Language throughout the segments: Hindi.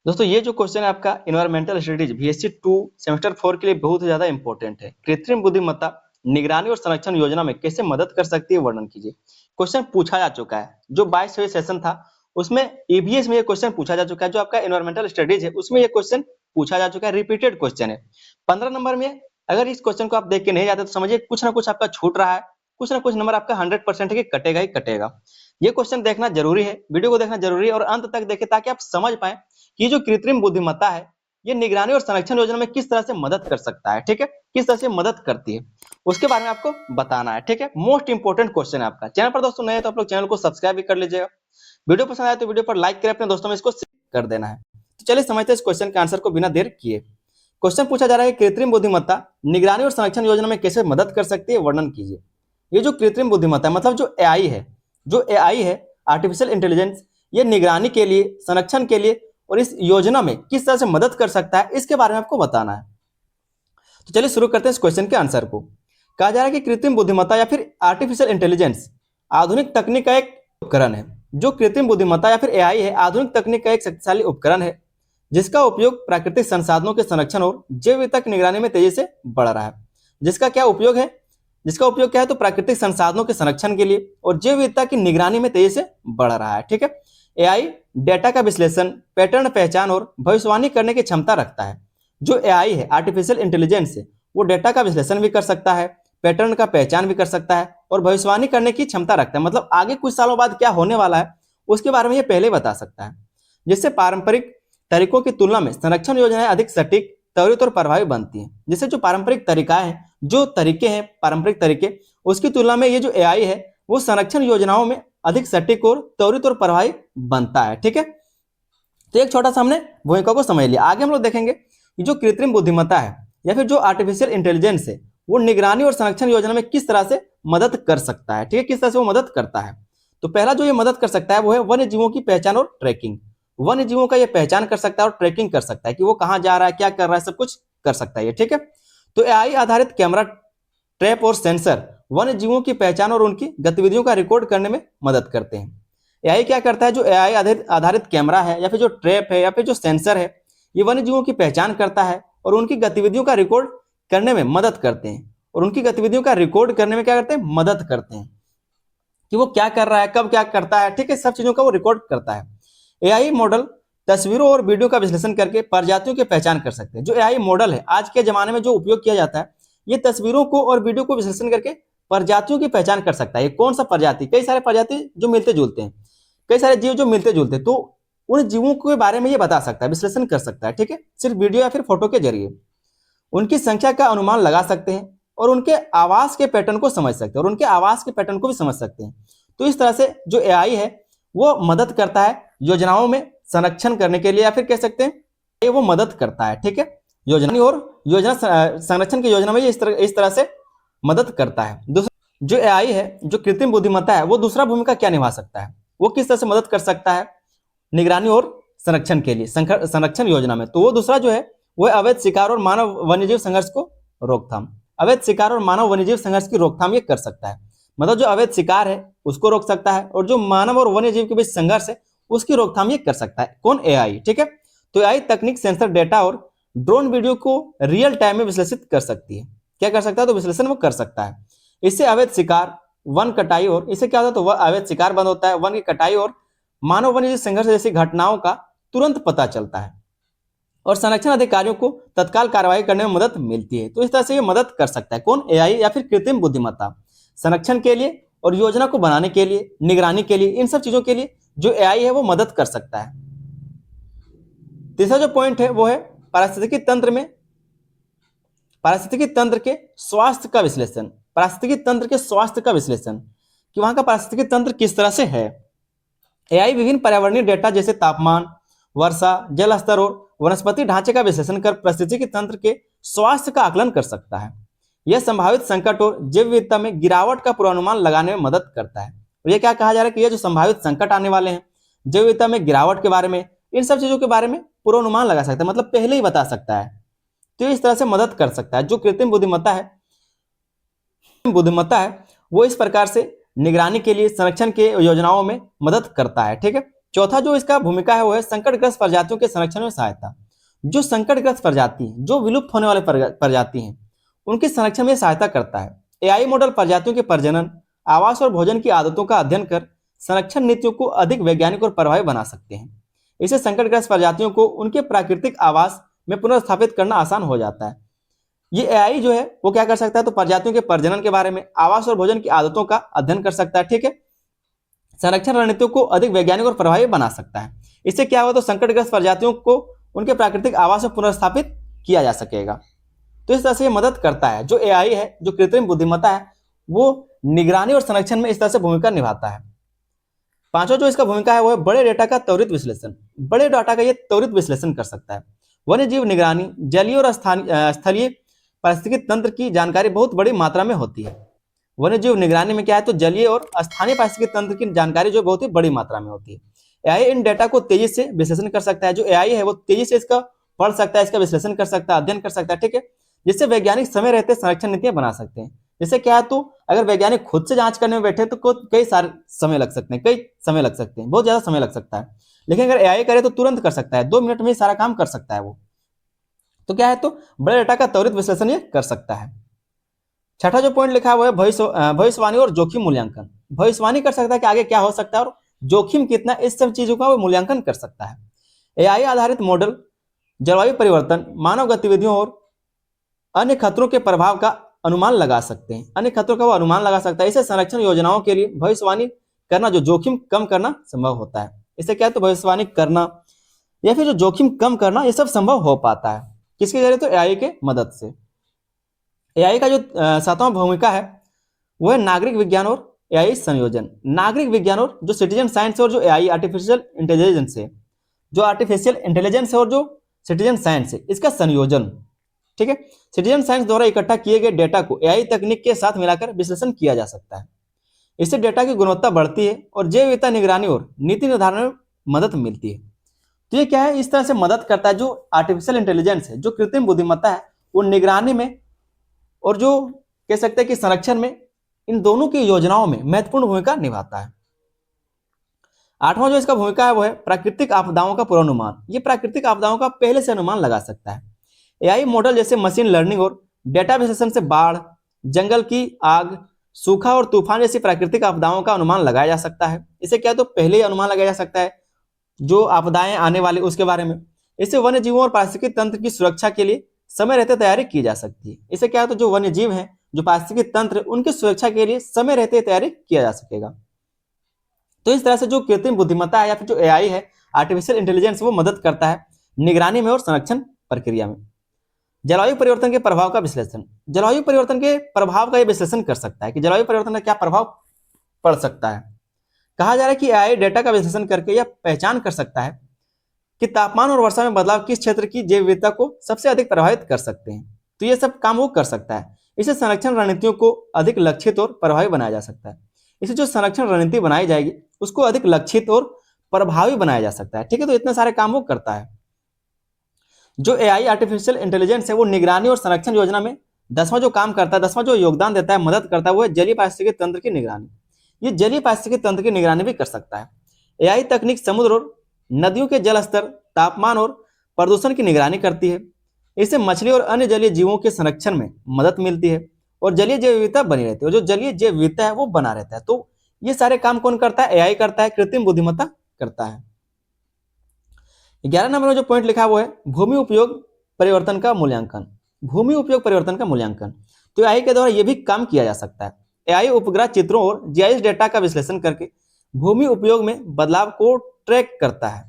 दोस्तों ये जो क्वेश्चन है आपका इन्वायरमेंटल स्टडीज बीएससी 2 सेमेस्टर 4 के लिए बहुत ही ज्यादा इंपॉर्टेंट है। कृत्रिम बुद्धिमत्ता निगरानी और संरक्षण योजना में कैसे मदद कर सकती है, वर्णन कीजिए। क्वेश्चन पूछा जा चुका है। जो 22वें सेशन था उसमें ईवीएस में ये क्वेश्चन पूछा जा चुका है। जो आपका इन्वायरमेंटल स्टडीज है उसमें ये क्वेश्चन पूछा जा चुका है। रिपीटेड क्वेश्चन है। 15 नंबर में अगर इस क्वेश्चन को आप देख के नहीं जाते तो समझिए कुछ ना कुछ आपका छूट रहा है, कुछ ना कुछ नंबर आपका 100% है कि कटेगा ही कटेगा। ये क्वेश्चन देखना जरूरी है, वीडियो को देखना जरूरी है और अंत तक देखें ताकि आप समझ पाए कि जो कृत्रिम बुद्धिमत्ता है ये निगरानी और संरक्षण योजना में किस तरह से मदद कर सकता है। ठीक है, किस तरह से मदद करती है उसके बारे में आपको बताना है। ठीक है, मोस्ट इंपोर्टेंट क्वेश्चन है आपका। चैनल पर दोस्तों नए तो आप लोग चैनल को सब्सक्राइब भी कर लीजिएगा। वीडियो पसंद आए तो वीडियो पर लाइक करें, अपने दोस्तों में इसको शेयर कर देना है। तो चलिए समझते हैं इस क्वेश्चन के आंसर को बिना देर किए। क्वेश्चन पूछा जा रहा है कृत्रिम बुद्धिमत्ता निगरानी और संरक्षण योजना में कैसे मदद कर सकती है, वर्णन कीजिए। ये जो कृत्रिम बुद्धिमत्ता मतलब जो एआई है, आर्टिफिशियल इंटेलिजेंस, ये निगरानी के लिए, संरक्षण के लिए और इस योजना में किस तरह से मदद कर सकता है इसके बारे में आपको बताना है। तो चलिए शुरू करते हैं इस क्वेश्चन के आंसर को। कहा जा रहा है कि कृत्रिम बुद्धिमत्ता या फिर आर्टिफिशियल इंटेलिजेंस आधुनिक तकनीक का एक उपकरण है। जो कृत्रिम बुद्धिमत्ता या फिर एआई है आधुनिक तकनीक का एक शक्तिशाली उपकरण है जिसका उपयोग प्राकृतिक संसाधनों के संरक्षण और जैव विविधता की निगरानी में तेजी से बढ़ रहा है। जिसका क्या उपयोग है? जिसका उपयोग क्या है तो प्राकृतिक संसाधनों के संरक्षण के लिए और जैव विविधता की निगरानी में तेजी से बढ़ रहा है। ठीक है, एआई डेटा का विश्लेषण, पैटर्न पहचान और भविष्यवाणी करने की क्षमता रखता है। जो एआई है, आर्टिफिशियल इंटेलिजेंस है, वो डेटा का विश्लेषण भी कर सकता है, पैटर्न का पहचान भी कर सकता है और भविष्यवाणी करने की क्षमता रखता है। मतलब आगे कुछ सालों बाद क्या होने वाला है उसके बारे में ये पहले बता सकता है। जिससे पारंपरिक तरीकों की तुलना में संरक्षण योजनाएं अधिक सटीक, त्वरित और प्रभावी बनती हैं। जिससे जो पारंपरिक तरीका है, जो तरीके हैं पारंपरिक तरीके, उसकी तुलना में ये जो एआई है वो संरक्षण योजनाओं में अधिक सटीक और त्वरित और प्रभावी बनता है। ठीक है, तो एक छोटा सा हमने भूमिका को समझ लिया। आगे हम लोग देखेंगे कि जो कृत्रिम बुद्धिमत्ता है या फिर जो आर्टिफिशियल इंटेलिजेंस है वो निगरानी और संरक्षण योजना में किस तरह से मदद कर सकता है। ठीक है, किस तरह से वो मदद करता है। तो पहला जो ये मदद कर सकता है वो है वन्य जीवों की पहचान और ट्रैकिंग। वन्य जीवों का ये पहचान कर सकता है और ट्रैकिंग कर सकता है कि वो कहाँ जा रहा है, क्या कर रहा है, सब कुछ कर सकता है ये। ठीक है, तो एआई आधारित कैमरा, ट्रैप और सेंसर वन्य जीवों की पहचान और उनकी गतिविधियों का रिकॉर्ड करने में मदद करते हैं। एआई क्या करता है? जो एआई आधारित कैमरा है या फिर जो ट्रैप है या फिर जो सेंसर है, ये वन्य जीवों की पहचान करता है और उनकी गतिविधियों का रिकॉर्ड करने में मदद करते हैं। और उनकी गतिविधियों का रिकॉर्ड करने में क्या करते हैं? मदद करते हैं कि वो क्या कर रहा है, कब क्या करता है। ठीक है, सब चीजों का वो रिकॉर्ड करता है। एआई मॉडल तस्वीरों और वीडियो का विश्लेषण करके प्रजातियों की पहचान कर सकते हैं। जो एआई मॉडल है आज के जमाने में जो उपयोग किया जाता है, ये तस्वीरों को और वीडियो को विश्लेषण करके प्रजातियों की पहचान कर सकता है। ये कौन सा प्रजाति, कई सारे प्रजाति जो मिलते जुलते हैं, कई सारे जीव जो मिलते जुलते हैं, तो उन जीवों के बारे में ये बता सकता है, विश्लेषण कर सकता है। ठीक है, सिर्फ वीडियो या फिर फोटो के जरिए उनकी संख्या का अनुमान लगा सकते हैं और उनके आवास के पैटर्न को समझ सकते हैं और उनके आवास के पैटर्न को भी समझ सकते हैं। तो इस तरह से जो एआई है वो मदद करता है योजनाओं में संरक्षण करने के लिए, या फिर कह सकते हैं ये वो मदद करता है। ठीक है, योजना और योजना संरक्षण की योजना में ये इस तरह से मदद करता है। दूसरा जो एआई है, जो कृत्रिम बुद्धिमत्ता है, वो दूसरा भूमिका क्या निभा सकता है, वो किस तरह से मदद कर सकता है निगरानी और संरक्षण के लिए, संरक्षण योजना में। तो वो दूसरा जो है वो अवैध शिकार और मानव वन्यजीव संघर्ष को रोकथाम। अवैध शिकार और मानव वन्यजीव संघर्ष की रोकथाम ये कर सकता है। मतलब जो अवैध शिकार है उसको रोक सकता है और जो मानव और वन्यजीव के बीच संघर्ष है उसकी रोकथाम ये कर सकता है। कौन? एआई। ठीक है, तो एआई तकनीक सेंसर डेटा और ड्रोन वीडियो को रियल टाइम में विश्लेषित कर सकती है। क्या कर सकता है? तो विश्लेषण वो कर सकता है। इससे अवैध शिकार, वन कटाई और इससे क्या होता है तो वह अवैध शिकार बंद होता है, वन की कटाई और मानव वन्यजीव संघर्ष जैसी घटनाओं का तुरंत पता चलता है और संरक्षण अधिकारियों को तत्काल कार्रवाई करने में मदद मिलती है। तो इस तरह से ये मदद कर सकता है। कौन? एआई या फिर कृत्रिम बुद्धिमत्ता संरक्षण के लिए और योजना को बनाने के लिए, निगरानी के लिए, इन सब चीजों के लिए जो एआई है वो मदद कर सकता है। तीसरा जो पॉइंट है वो है पारिस्थितिकी तंत्र में पारिस्थितिकी तंत्र के स्वास्थ्य का विश्लेषण। पारिस्थितिकी तंत्र के स्वास्थ्य का विश्लेषण कि वहां का पारिस्थितिकी तंत्र किस तरह से है। एआई विभिन्न पर्यावरणीय डेटा जैसे तापमान, वर्षा, जल स्तर और वनस्पति ढांचे का विश्लेषण कर पारिस्थितिकी तंत्र के स्वास्थ्य का आकलन कर सकता है। यह संभावित संकट और जैव विविधता में गिरावट का पूर्वानुमान लगाने में मदद करता है। और यह क्या कहा जा रहा है कि ये जो संभावित संकट आने वाले हैं, जैव विविधता में गिरावट के बारे में, इन सब चीजों के बारे में पूर्वानुमान लगा सकता है, मतलब पहले ही बता सकता है। तो इस तरह से मदद कर सकता है। जो कृत्रिम बुद्धिमत्ता है वो इस प्रकार से निगरानी के लिए, संरक्षण के योजनाओं में मदद करता है। ठीक है, चौथा जो इसका भूमिका है वो है संकटग्रस्त प्रजातियों के संरक्षण में सहायता। जो संकटग्रस्त प्रजाति, जो विलुप्त होने वाले प्रजाति हैं, उनके संरक्षण में सहायता करता है। एआई मॉडल प्रजातियों के प्रजनन, आवास और भोजन की आदतों का अध्ययन कर संरक्षण नीतियों को अधिक वैज्ञानिक और प्रभावी बना सकते हैं। इससे संकटग्रस्त प्रजातियों को उनके प्राकृतिक आवास में पुनर्स्थापित करना आसान हो जाता है। ये एआई जो है वो क्या कर सकता है, तो प्रजातियों के प्रजनन के बारे में, आवास और भोजन की आदतों का अध्ययन कर सकता है, ठीक है। संरक्षण रणनीतियों को अधिक वैज्ञानिक और प्रभावी बना सकता है। इससे क्या होगा, तो संकटग्रस्त प्रजातियों को उनके प्राकृतिक आवास में पुनर्स्थापित किया जा सकेगा। तो इस तरह से ये मदद करता है। जो एआई है, जो कृत्रिम बुद्धिमत्ता है, वो निगरानी और संरक्षण में इस तरह से भूमिका निभाता है। पांचवा जो इसका भूमिका है वो है बड़े डेटा का त्वरित विश्लेषण। बड़े डाटा का ये त्वरित विश्लेषण कर सकता है। वन्य जीव निगरानी, जलीय और स्थलीय पारिस्थितिकी तंत्र की जानकारी बहुत बड़ी मात्रा में होती है। वन्य जीव निगरानी में क्या है, तो जलीय और स्थानीय पारिस्थितिकी तंत्र की जानकारी जो बहुत ही बड़ी मात्रा में होती है। एआई इन डेटा को तेजी से विश्लेषण कर सकता है। जो एआई है वो तेजी से इसका पढ़ सकता है, इसका विश्लेषण कर सकता है, अध्ययन कर सकता है, ठीक है, जिससे वैज्ञानिक समय रहते संरक्षण नीतियां बना सकते हैं। जैसे क्या है, तो अगर वैज्ञानिक खुद से जांच करने में बैठे तो कई सारे समय लग सकते हैं, बहुत ज्यादा समय लग सकता है। लेकिन अगर एआई करे तो तुरंत कर सकता है, 2 मिनट में सारा काम कर सकता है वो। तो क्या है, तो बड़े डेटा का त्वरित विश्लेषण ये कर सकता है। छठा जो पॉइंट लिखा हुआ है भविष्यवाणी और जोखिम मूल्यांकन। भविष्यवाणी कर सकता है कि आगे क्या हो सकता है और जोखिम कितना, इस सब चीजों का वो मूल्यांकन कर सकता है। एआई आधारित मॉडल जलवायु परिवर्तन, मानव गतिविधियों और अन्य खतरों के प्रभाव का अनुमान लगा सकते हैं। अन्य खतरों का वो अनुमान लगा सकता है। इसे संरक्षण योजनाओं के लिए भविष्यवाणी करना, जो जोखिम कम करना संभव होता है। इससे क्या है, तो भविष्यवाणी करना या फिर जो जोखिम कम करना, ये सब संभव हो पाता है। किसके जरिए, तो एआई के मदद से। एआई का जो सातवां भूमिका है वो है नागरिक विज्ञान और एआई संयोजन। नागरिक विज्ञान और जो सिटीजन साइंस और जो एआई आर्टिफिशियल इंटेलिजेंस है, जो आर्टिफिशियल इंटेलिजेंस है और जो सिटीजन साइंस है, इसका संयोजन, ठीक है। सिटीजन साइंस द्वारा इकट्ठा किए गए डेटा को एआई तकनीक के साथ मिलाकर विश्लेषण किया जा सकता है। इससे डेटा की गुणवत्ता बढ़ती है और जैव विविधता निगरानी और नीति निर्धारण में मदद मिलती है। तो ये क्या है, इस तरह से मदद करता है। जो आर्टिफिशियल इंटेलिजेंस है, जो कृत्रिम बुद्धिमत्ता है, वो निगरानी में और जो कह सकते हैं कि संरक्षण में, इन दोनों की योजनाओं में महत्वपूर्ण भूमिका निभाता है। आठवां जो इसका भूमिका है वो है प्राकृतिक आपदाओं का पूर्वानुमान। ये प्राकृतिक आपदाओं का पहले से अनुमान लगा सकता है। एआई मॉडल जैसे मशीन लर्निंग और डेटा विश्लेषण से बाढ़, जंगल की आग, सूखा और तूफान जैसी प्राकृतिक आपदाओं का अनुमान लगाया जा सकता है। इसे क्या, तो पहले ही अनुमान लगाया जा सकता है जो आपदाएं आने वाली उसके बारे में। इससे वन्य जीवों और पारिस्थितिकी तंत्र की सुरक्षा के लिए समय रहते तैयारी की जा सकती है। इससे क्या है, तो जो वन्य जीव हैं, जो पारिस्थितिकी तंत्र, उनकी सुरक्षा के लिए समय रहते तैयारी किया जा सकेगा। तो इस तरह से जो कृत्रिम बुद्धिमत्ता है या फिर जो एआई है, आर्टिफिशियल इंटेलिजेंस, वो मदद करता है निगरानी में और संरक्षण प्रक्रिया में। जलवायु परिवर्तन के प्रभाव का विश्लेषण। जलवायु परिवर्तन के प्रभाव का ये विश्लेषण कर सकता है कि जलवायु परिवर्तन का क्या प्रभाव पड़ सकता है। कहा जा रहा है कि एआई डेटा का विश्लेषण करके यह पहचान कर सकता है कि तापमान और वर्षा में बदलाव किस क्षेत्र की जैव विविधता को सबसे अधिक प्रभावित कर सकते हैं। तो ये सब काम वो कर सकता है। इससे संरक्षण रणनीतियों को अधिक लक्षित और प्रभावी बनाया जा सकता है। इससे जो संरक्षण रणनीति बनाई जाएगी उसको अधिक लक्षित और प्रभावी बनाया जा सकता है, ठीक है। तो इतने सारे काम वो करता है। जो एआई आर्टिफिशियल इंटेलिजेंस है, वो निगरानी और संरक्षण योजना में 10वां जो काम करता है, 10वां जो योगदान देता है, मदद करता है, वो है जलीय पारिस्थितिकी तंत्र की निगरानी। ये जलीय पारिस्थितिकी तंत्र की निगरानी भी कर सकता है। एआई तकनीक समुद्र और नदियों के जल स्तर, तापमान और प्रदूषण की निगरानी करती है। इससे मछली और अन्य जलीय जीवों के संरक्षण में मदद मिलती है और जलीय जैव विविधता बनी रहती है, और जो जलीय जैव विविधता है वो बना रहता है। तो ये सारे काम कौन करता है, एआई करता है, कृत्रिम बुद्धिमत्ता करता है। 11 नंबर में जो पॉइंट लिखा है वो है भूमि उपयोग परिवर्तन का मूल्यांकन। भूमि उपयोग परिवर्तन का मूल्यांकन, तो एआई के द्वारा यह भी काम किया जा सकता है। एआई उपग्रह चित्रों और जीआईएस डेटा का विश्लेषण करके भूमि उपयोग में बदलाव को ट्रैक करता है।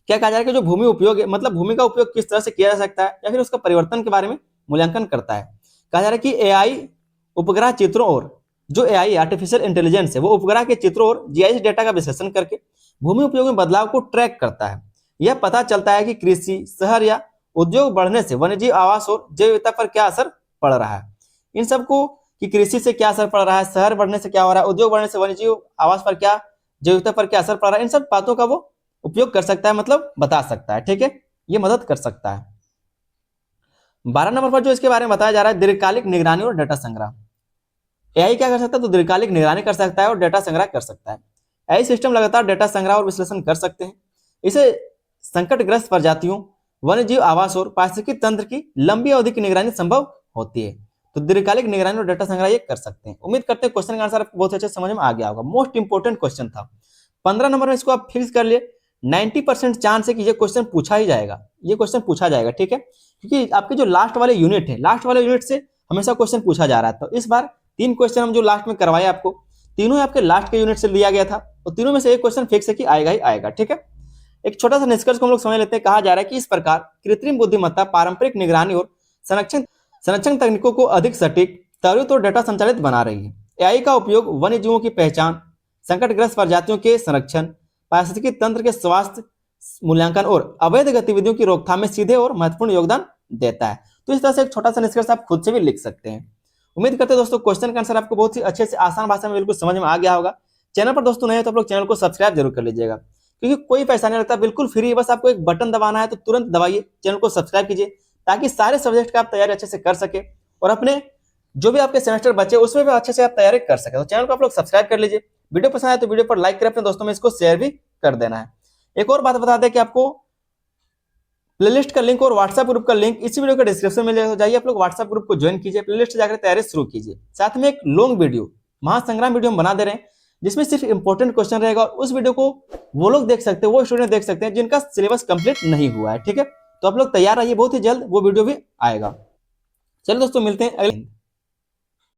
क्या कहा जा रहा है कि जो भूमि उपयोग है, मतलब भूमि का उपयोग किस तरह से किया जा सकता है या फिर उसका परिवर्तन के बारे में मूल्यांकन करता है। कहा जा रहा है कि एआई उपग्रह चित्रों और जो एआई आर्टिफिशियल इंटेलिजेंस है, वो उपग्रह के चित्रों और जीआईएस डेटा का विश्लेषण करके भूमि उपयोग में बदलाव को ट्रैक करता है। यह पता चलता है कि कृषि, शहर या उद्योग बढ़ने से वन्यजीव आवास और जैव विविधता पर क्या असर पड़ रहा है। इन सबको कि कृषि से क्या असर पड़ रहा है, शहर बढ़ने से क्या हो रहा है, उद्योग बढ़ने से वन्यजीव आवास पर क्या, जैव विविधता पर क्या असर पड़ रहा है, इन सब बातों का वो उपयोग कर सकता है, मतलब बता सकता है, ठीक है। ये मदद कर सकता है। 12 नंबर पर जो इसके बारे में बताया जा रहा है दीर्घकालिक निगरानी और डेटा संग्रह। एआई क्या कर सकता है, तो दीर्घकालिक निगरानी कर सकता है और डेटा संग्रह कर सकता है। ऐसे सिस्टम लगातार डेटा संग्रह और विश्लेषण कर सकते हैं। इसे संकटग्रस्त प्रजातियों, वन्यजीव आवास और पारिस्थितिकी तंत्र की लंबी अवधि की निगरानी संभव होती है। तो दीर्घकालिक निगरानी और डेटा संग्रह ये कर सकते हैं। उम्मीद करते हैं क्वेश्चन का आंसर आपको बहुत अच्छे से समझ में आ गया होगा। मोस्ट इंपोर्टेंट क्वेश्चन था। 15 नंबर में इसको आप फिक्स कर लिए। 90% चांस है कि ये क्वेश्चन पूछा ही जाएगा, ये क्वेश्चन पूछा जाएगा, ठीक है, क्योंकि आपके जो लास्ट वाले यूनिट है, लास्ट वाले यूनिट से हमेशा क्वेश्चन पूछा जा रहा है। तो इस बार 3 क्वेश्चन हम जो लास्ट में करवाए आपको, तीनों आपके लास्ट के यूनिट से लिया गया था, और तीनों में से एक क्वेश्चन फिक्स है कि आएगा ही आएगा, ठीक है। एक छोटा सा निष्कर्ष को हम लोग समझ लेते हैं। कहा जा रहा है कि इस प्रकार कृत्रिम बुद्धिमत्ता पारंपरिक निगरानी और संरक्षण तकनीकों को अधिक सटीक, त्वरित और डेटा संचालित बना रही है। एआई का उपयोग वन्य जीवों की पहचान, संकटग्रस्त प्रजातियों के संरक्षण, पारिस्थितिकी तंत्र के स्वास्थ्य मूल्यांकन और अवैध गतिविधियों की रोकथाम में सीधे और महत्वपूर्ण योगदान देता है। तो इस तरह से एक छोटा सा निष्कर्ष आप खुद से भी लिख सकते हैं। उम्मीद करते हैं दोस्तों क्वेश्चन का आंसर आपको बहुत ही अच्छे से आसान भाषा में बिल्कुल समझ में आ गया होगा। चैनल पर दोस्तों नए हो तो आप लोग चैनल को सब्सक्राइब जरूर कर लीजिएगा, क्योंकि कोई पैसा नहीं लगता, बिल्कुल फ्री है। बस आपको एक बटन दबाना है, तो तुरंत दबाइए, चैनल को सब्सक्राइब कीजिए, ताकि सारे सब्जेक्ट का आप तैयारी अच्छे से कर सके और अपने जो भी आपके सेमेस्टर बचे उसमें भी अच्छे से आप तैयारी कर सके। तो चैनल को आप लोग सब्सक्राइब कर लीजिए। वीडियो पसंद आए तो वीडियो पर लाइक करें, अपने दोस्तों में इसको शेयर भी कर देना है। एक और बात बता दें कि आपको प्लेलिस्ट का लिंक और व्हाट्सएप ग्रुप का लिंक इसी वीडियो के डिस्क्रिप्शन में मिलेगा। तो जाइए आप लोग व्हाट्सएप ग्रुप को ज्वाइन कीजिए, प्लेलिस्ट जाकर तैयारी शुरू कीजिए। साथ में एक लॉन्ग वीडियो, महासंग्राम वीडियो हम बना दे रहे हैं, जिसमें सिर्फ इंपॉर्टेंट क्वेश्चन रहेगा, और उस वीडियो को वो लोग देख सकते हैं, वो स्टूडेंट देख सकते हैं जिनका सिलेबस कंप्लीट नहीं हुआ है, ठीक है। तो आप लोग तैयार रहिए, बहुत ही जल्द वो वीडियो भी आएगा। चलिए दोस्तों मिलते हैं अगले